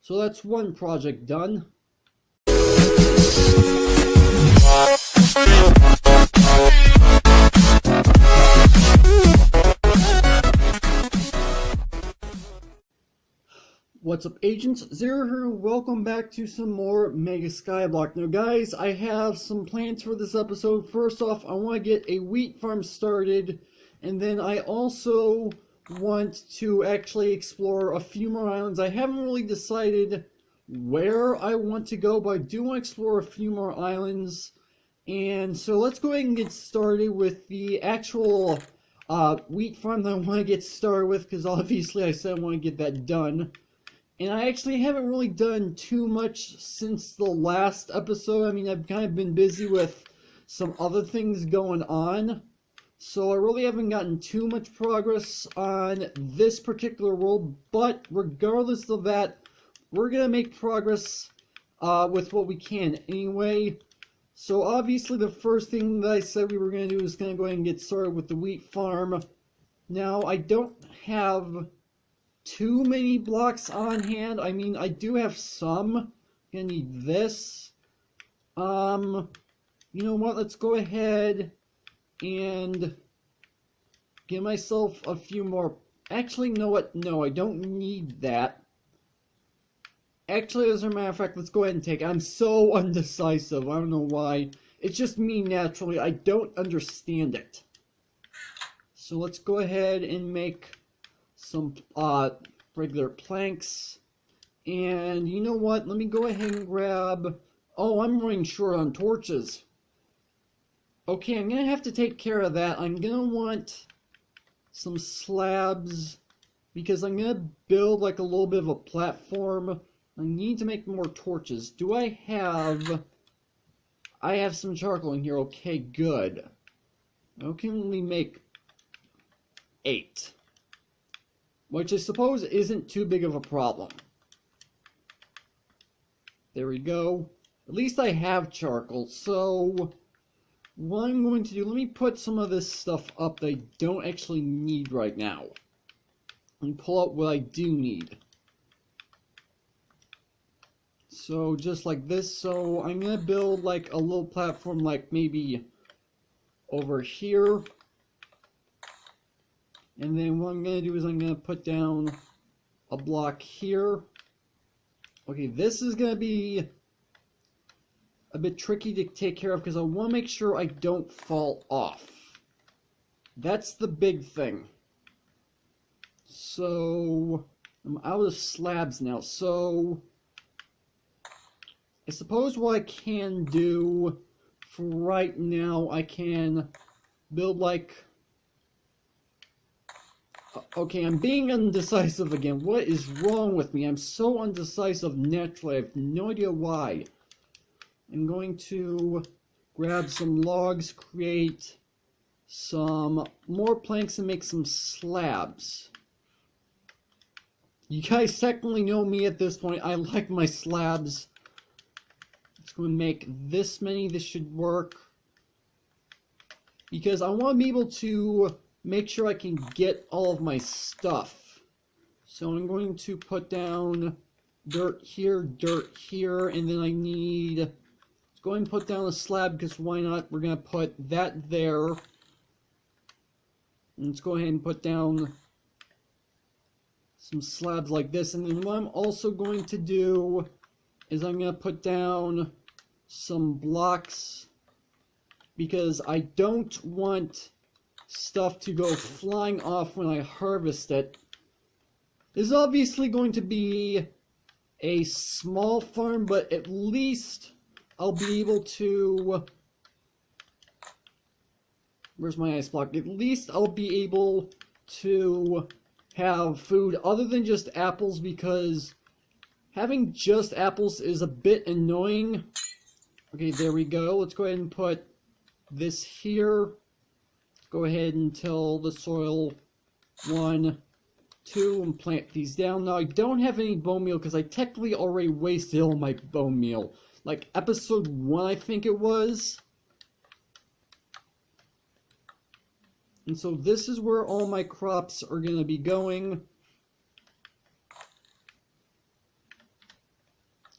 So that's one project done. What's up, agents? Zer here. Welcome back to some more Mega Skyblock. Now guys, I have some plans for this episode. First off, I want to get a wheat farm started, and then I also want to actually explore a few more islands. I haven't really decided where I want to go, but I do want to explore a few more islands. And so let's go ahead and get started with the actual wheat farm that I want to get started with, because obviously I said I want to get that done. And I actually haven't really done too much since the last episode. I mean, I've kind of been busy with some other things going on. So I really haven't gotten too much progress on this particular world. But regardless of that, we're going to make progress with what we can anyway. So obviously the first thing that I said we were going to do is going to go ahead and get started with the wheat farm. Now, I don't have too many blocks on hand. I mean, I do have some. Gonna need this. You know what? Let's go ahead and give myself a few more. Actually, you know what? No, I don't need that. Actually, as a matter of fact, let's go ahead and take it. I'm so undecisive. I don't know why. It's just me naturally. I don't understand it. So let's go ahead and make some regular planks. And you know what? Let me go ahead and grab... Oh, I'm running short on torches. Okay, I'm going to have to take care of that. I'm going to want some slabs because I'm going to build like a little bit of a platform. I need to make more torches. Do I have... I have some charcoal in here. Okay, good. How can we make 8? Which I suppose isn't too big of a problem. There we go. At least I have charcoal. So what I'm going to do, let me put some of this stuff up that I don't actually need right now. Let me pull out what I do need. So just like this. So I'm going to build like a little platform like maybe over here. And then what I'm going to do is I'm going to put down a block here. Okay, this is going to be a bit tricky to take care of because I want to make sure I don't fall off. That's the big thing. So, I'm out of slabs now. So, I suppose what I can do for right now, I can build like... Okay, I'm being undecisive again. What is wrong with me? I'm so undecisive naturally. I have no idea why. I'm going to grab some logs, create some more planks, and make some slabs. You guys technically know me at this point. I like my slabs. Let's go and make this many. This should work. Because I want to be able to make sure I can get all of my stuff. So I'm going to put down dirt here, and then I need... Let's go ahead and put down a slab, because why not? We're going to put that there. And let's go ahead and put down some slabs like this. And then what I'm also going to do is I'm going to put down some blocks, because I don't want stuff to go flying off when I harvest it. This is obviously going to be a small farm, but at least I'll be able to... Where's my ice block? At least I'll be able to have food other than just apples, because having just apples is a bit annoying. Okay, there we go. Let's go ahead and put this here. Go ahead and till the soil 1, 2, and plant these down. Now I don't have any bone meal because I technically already wasted all my bone meal. Like episode 1, I think it was. And so this is where all my crops are going to be going.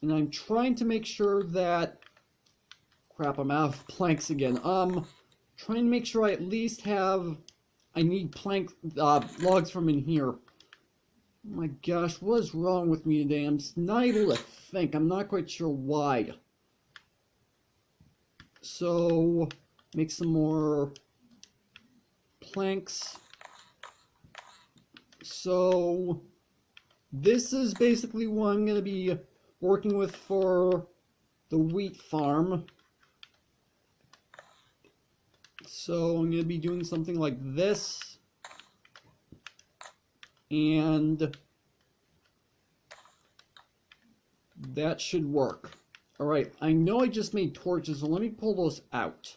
And I'm trying to make sure that... Crap, I'm out of planks again. Trying to make sure I at least have... I need plank logs from in here. Oh my gosh, what is wrong with me today? I'm just not able to think. I'm not quite sure why. So, make some more planks. So, this is basically what I'm going to be working with for the wheat farm. So, I'm going to be doing something like this. And that should work. Alright, I know I just made torches, so let me pull those out.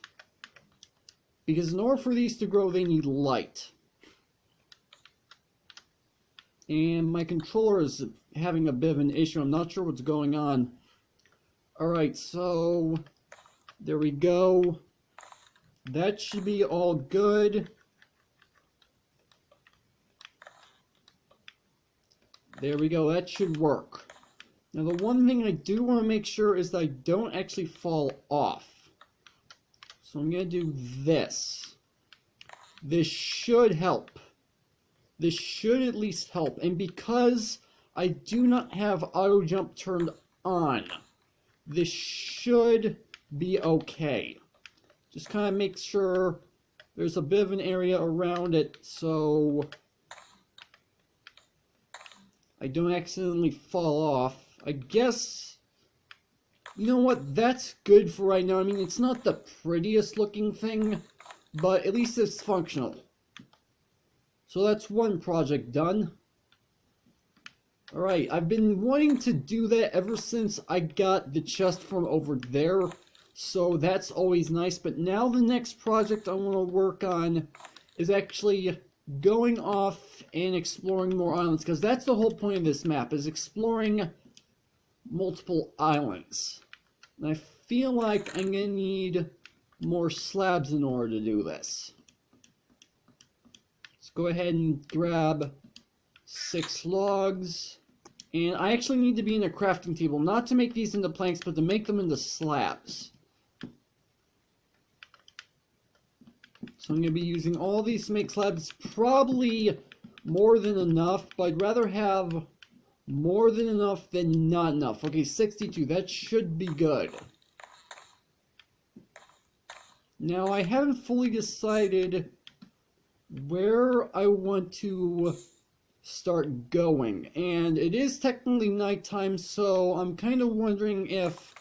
Because in order for these to grow, they need light. And my controller is having a bit of an issue. I'm not sure what's going on. Alright, so there we go. That should be all good. There we go, that should work. Now the one thing I do want to make sure is that I don't actually fall off. So I'm going to do this. This should help. This should at least help. And because I do not have auto jump turned on, this should be okay. Just kind of make sure there's a bit of an area around it so I don't accidentally fall off. I guess, you know what, that's good for right now. I mean, it's not the prettiest looking thing, but at least it's functional. So that's one project done. Alright, I've been wanting to do that ever since I got the chest from over there. So that's always nice. But now the next project I want to work on is actually going off and exploring more islands. Because that's the whole point of this map, is exploring multiple islands. And I feel like I'm going to need more slabs in order to do this. Let's go ahead and grab 6 logs. And I actually need to be in a crafting table, not to make these into planks, but to make them into slabs. So I'm going to be using all these to make slabs. Probably more than enough, but I'd rather have more than enough than not enough. Okay, 62, that should be good. Now, I haven't fully decided where I want to start going, and it is technically nighttime, so I'm kind of wondering if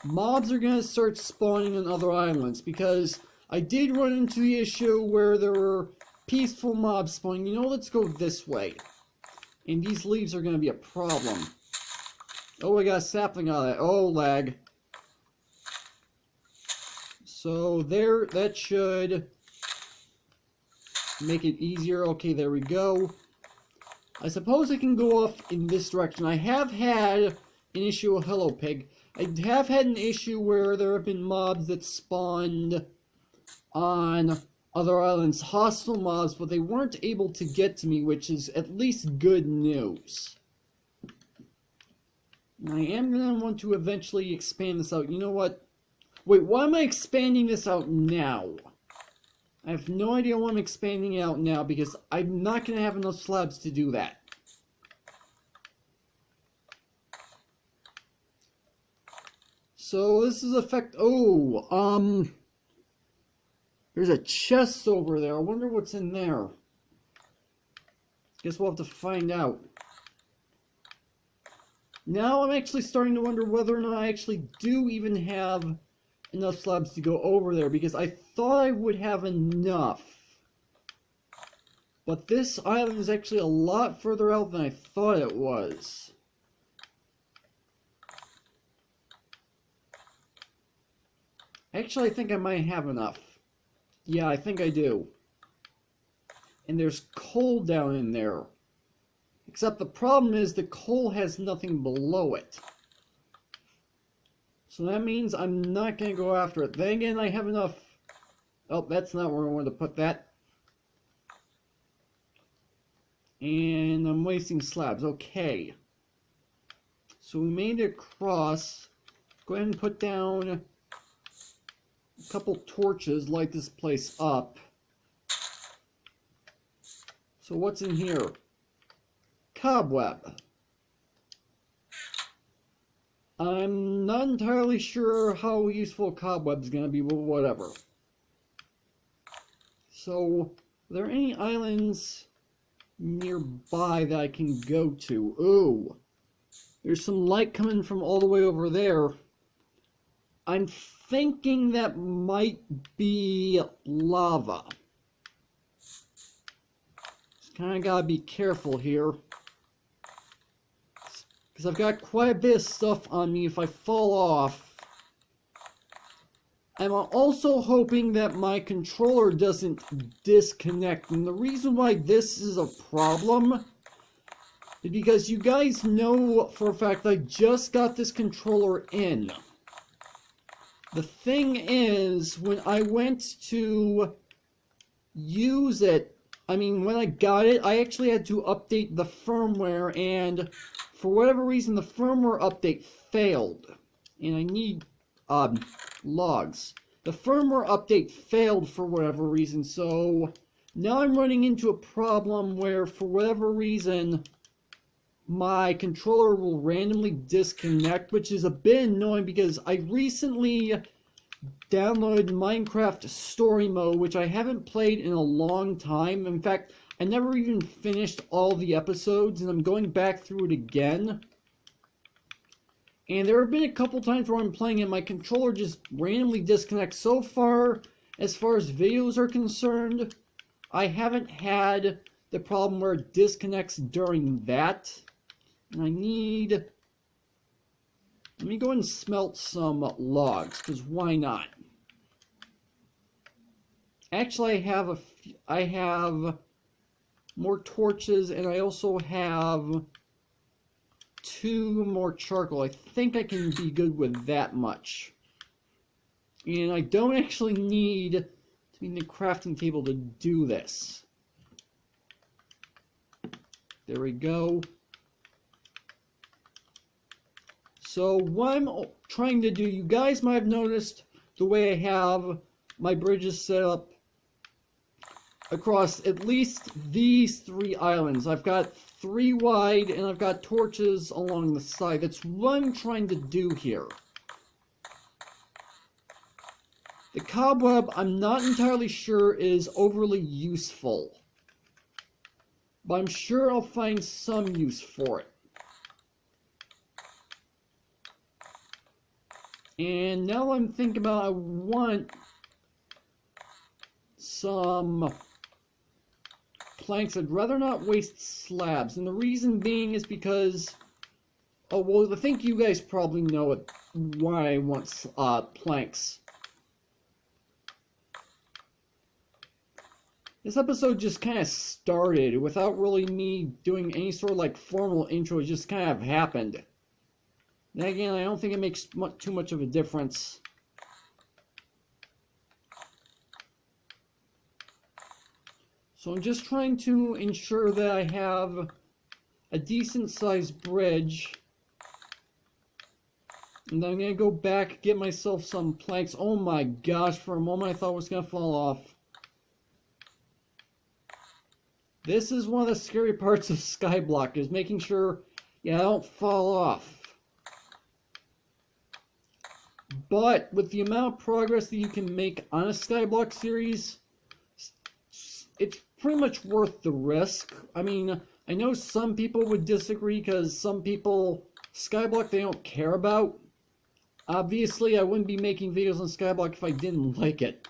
mobs are going to start spawning on other islands, because I did run into the issue where there were peaceful mobs spawning. You know, let's go this way. And these leaves are going to be a problem. Oh, I got a sapling out of that. Oh, lag. So there, that should make it easier. Okay, there we go. I suppose I can go off in this direction. I have had an issue with Hello Pig. I have had an issue where there have been mobs that spawned on other islands, hostile mobs, but they weren't able to get to me, which is at least good news. And I am going to want to eventually expand this out. You know what? Wait, why am I expanding this out now? I have no idea why I'm expanding it out now, because I'm not going to have enough slabs to do that. So this is there's a chest over there. I wonder what's in there. Guess we'll have to find out. Now I'm actually starting to wonder whether or not I actually do even have enough slabs to go over there, because I thought I would have enough. But this island is actually a lot further out than I thought it was. Actually, I think I might have enough. Yeah, I think I do. And there's coal down in there. Except the problem is the coal has nothing below it. So that means I'm not going to go after it. Then again, I have enough... Oh, that's not where I wanted to put that. And I'm wasting slabs. Okay. So we made it across. Go ahead and put down a couple torches, light this place up. So what's in here? Cobweb. I'm not entirely sure how useful cobweb's gonna be, but whatever. So, are there any islands nearby that I can go to? Ooh. There's some light coming from all the way over there. I'm thinking that might be lava. Just kind of gotta be careful here. Because I've got quite a bit of stuff on me if I fall off. I'm also hoping that my controller doesn't disconnect. And the reason why this is a problem is because you guys know for a fact I just got this controller in. The thing is, when I went to use it, when I got it, I actually had to update the firmware, and for whatever reason, the firmware update failed. And I need logs. The firmware update failed for whatever reason, so now I'm running into a problem where, for whatever reason, my controller will randomly disconnect, which is a bit annoying because I recently downloaded Minecraft Story Mode, which I haven't played in a long time. In fact, I never even finished all the episodes, and I'm going back through it again. And there have been a couple times where I'm playing and my controller just randomly disconnects. So far as videos are concerned, I haven't had the problem where it disconnects during that. And I need... Let me go and smelt some logs, because why not? Actually, I have more torches, and I also have 2 more charcoal. I think I can be good with that much. And I don't actually need to be in the crafting table to do this. There we go. So what I'm trying to do, you guys might have noticed the way I have my bridges set up across at least these 3 islands. I've got 3 wide, and I've got torches along the side. That's what I'm trying to do here. The cobweb, I'm not entirely sure is overly useful, but I'm sure I'll find some use for it. And now I'm thinking about, I want some planks. I'd rather not waste slabs, and the reason being is because, oh well, I think you guys probably know it, why I want planks. This episode just kind of started without really me doing any sort of like formal intro. It just kind of happened. Then again, I don't think it makes too much of a difference. So I'm just trying to ensure that I have a decent sized bridge. And then I'm going to go back, get myself some planks. Oh my gosh, for a moment I thought it was going to fall off. This is one of the scary parts of Skyblock, is making sure, I don't fall off. But with the amount of progress that you can make on a Skyblock series, it's pretty much worth the risk. I mean, I know some people would disagree because some people, Skyblock they don't care about. Obviously, I wouldn't be making videos on Skyblock if I didn't like it.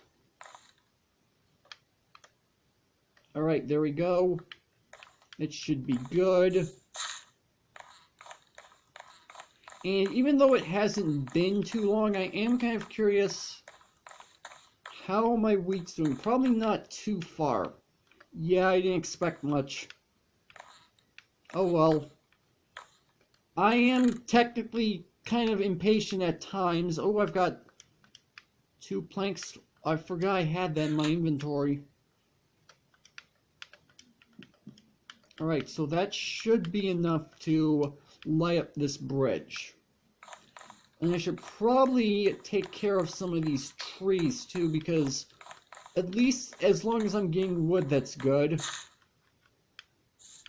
Alright, there we go. It should be good. And even though it hasn't been too long, I am kind of curious how my wheat's doing. Probably not too far. Yeah, I didn't expect much. Oh well. I am technically kind of impatient at times. Oh, I've got 2 planks. I forgot I had that in my inventory. Alright, so that should be enough to light up this bridge. And I should probably take care of some of these trees too, because at least as long as I'm getting wood, that's good. So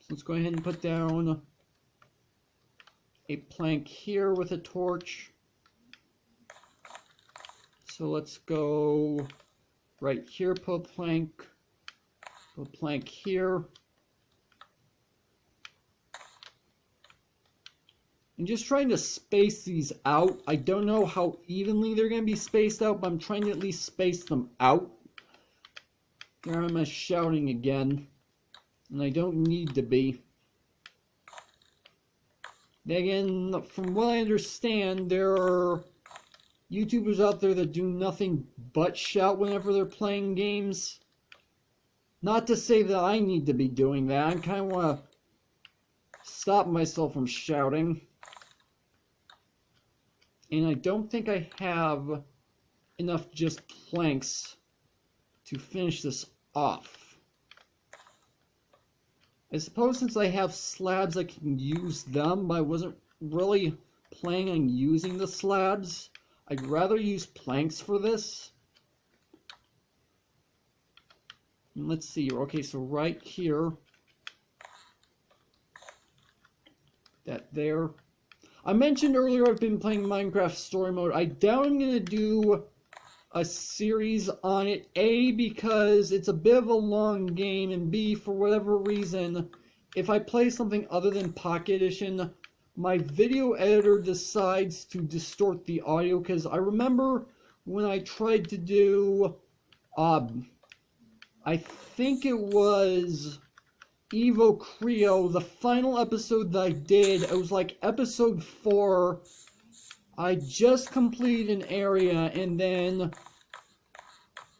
let's go ahead and put down a plank here with a torch. So let's go right here, put a plank here. I'm just trying to space these out. I don't know how evenly they're going to be spaced out, but I'm trying to at least space them out. There I'm shouting again, and I don't need to be. Again, from what I understand, there are YouTubers out there that do nothing but shout whenever they're playing games. Not to say that I need to be doing that. I kind of want to stop myself from shouting. And I don't think I have enough just planks to finish this off. I suppose since I have slabs I can use them, but I wasn't really planning on using the slabs. I'd rather use planks for this. And let's see here. Okay, so right here. That there. I mentioned earlier I've been playing Minecraft Story Mode. I doubt I'm going to do a series on it. A, because it's a bit of a long game, and B, for whatever reason, if I play something other than Pocket Edition, my video editor decides to distort the audio, because I remember when I tried to do, I think it was Evo Creo, the final episode that I did, it was like episode 4, I just completed an area, and then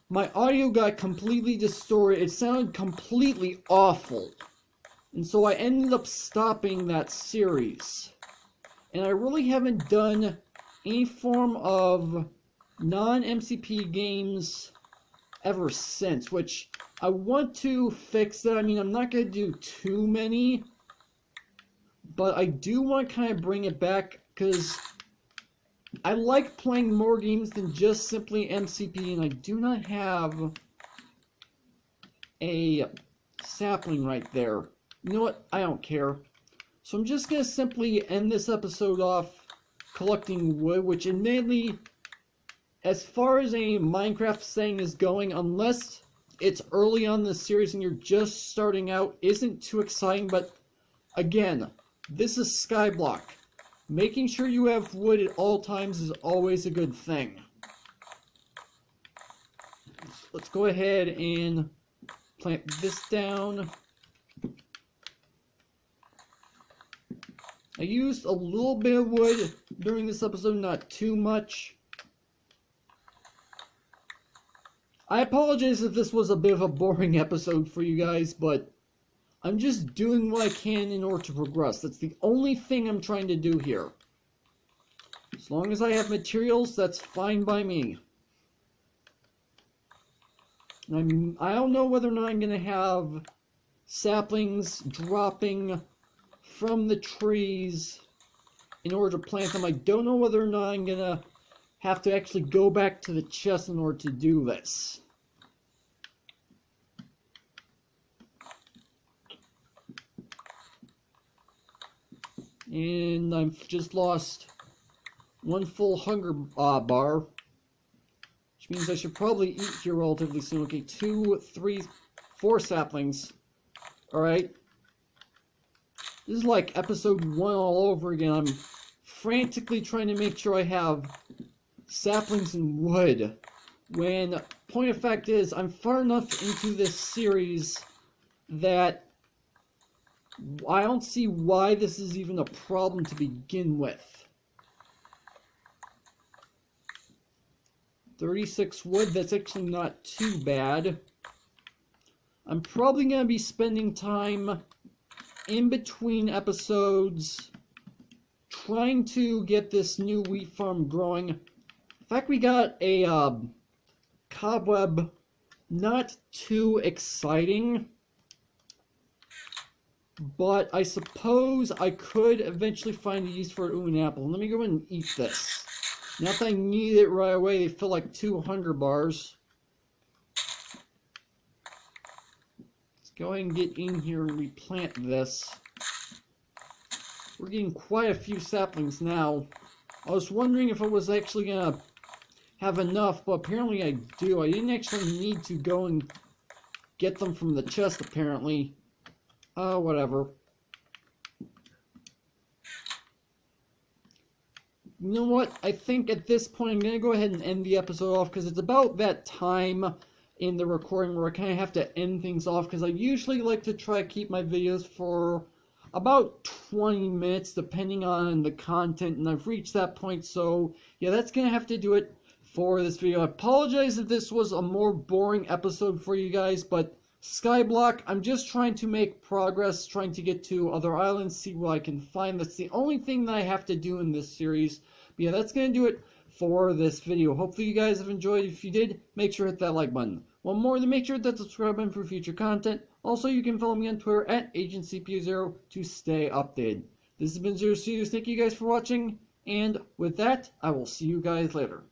my audio got completely distorted. It sounded completely awful. And so I ended up stopping that series. And I really haven't done any form of non-MCP games ever since, which I want to fix that. I mean, I'm not going to do too many, but I do want to kind of bring it back, because I like playing more games than just simply MCP, and I do not have a sapling right there. You know what? I don't care. So I'm just going to simply end this episode off collecting wood, which admittedly, as far as a Minecraft setting is going, unless it's early on in the series and you're just starting out, isn't too exciting. But again, this is Skyblock. Making sure you have wood at all times is always a good thing. Let's go ahead and plant this down. I used a little bit of wood during this episode, not too much. I apologize if this was a bit of a boring episode for you guys, but I'm just doing what I can in order to progress. That's the only thing I'm trying to do here. As long as I have materials, that's fine by me. I don't know whether or not I'm going to have saplings dropping from the trees in order to plant them. I don't know whether or not I'm going to have to actually go back to the chest in order to do this. And I've just lost one full hunger bar, which means I should probably eat here relatively soon. Okay, 2, 3, 4 saplings. Alright. This is like episode 1 all over again. I'm frantically trying to make sure I have saplings and wood, when point of fact is I'm far enough into this series that I don't see why this is even a problem to begin with. 36 wood, that's actually not too bad. I'm probably going to be spending time in between episodes trying to get this new wheat farm growing. In fact, we got a COBWEB, not too exciting. but I suppose I could eventually find a use for an apple. Let me go ahead and eat this. Not that I need it right away. They feel like 2 hunger bars. Let's go ahead and get in here and replant this. We're getting quite a few saplings now. I was wondering if I was actually going to have enough, but apparently I do. I didn't actually need to go and get them from the chest, apparently. Whatever. You know what? I think at this point I'm going to go ahead and end the episode off, because it's about that time in the recording where I kind of have to end things off, because I usually like to try to keep my videos for about 20 minutes, depending on the content, and I've reached that point, so yeah, that's going to have to do it for this video. I apologize if this was a more boring episode for you guys, but Skyblock, I'm just trying to make progress, trying to get to other islands, see what I can find. That's the only thing that I have to do in this series. But yeah, that's going to do it for this video. Hopefully you guys have enjoyed. If you did, make sure to hit that like button. One more, to make sure to hit that subscribe button for future content. Also, you can follow me on Twitter at AgentCPU0 to stay updated. This has been Zer0 Sets. Thank you guys for watching, and with that, I will see you guys later.